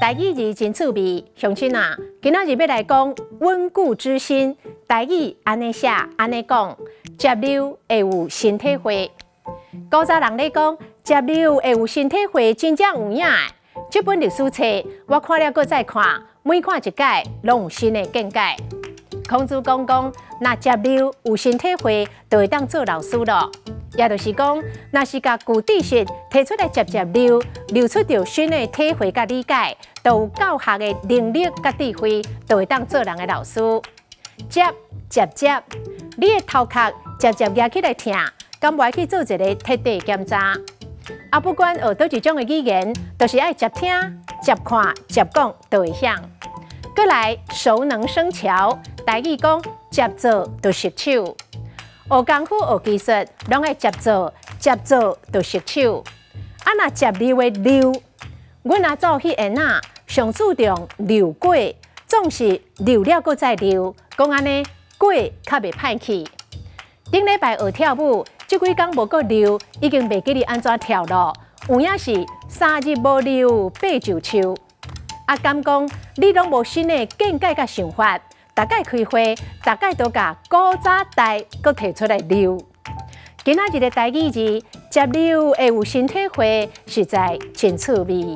台语字真趣味，乡亲啊，今仔日要来讲稳固之心。台语安尼写，安尼讲，接溜会有身体会。古早人咧讲，接溜会有身体会，真正有影诶。这本历史册我看了搁再看，每看一解，拢有新的见解。孔子讲，若接溜有身体会，就会当做老师咯。也就是讲，若是甲旧知识提出来接溜，流出着新的体会甲理解，就有教学的能力甲智慧，就会当做人的老师。接，你的头壳接压起来听，敢袂去做一个彻底检查？啊，不管学倒一种的语言，都是爱接听、接看、接讲，就会晓。再来，熟能生巧，台语讲接做就熟手。学功夫、学技术，拢爱接做就熟手。啊，若接溜的溜，阮阿祖迄下仔上注重溜过，总是溜了搁再溜，讲安尼过较袂歹去。顶礼拜学跳舞，即几工无搁溜，已经袂记哩安怎跳咯。有影是3日无溜8就秋。啊，敢讲你拢无新的见解甲想法？大概开会，大概都甲古早代搁提出来溜。今仔日的台语字接溜会有身体会，实在真趣味。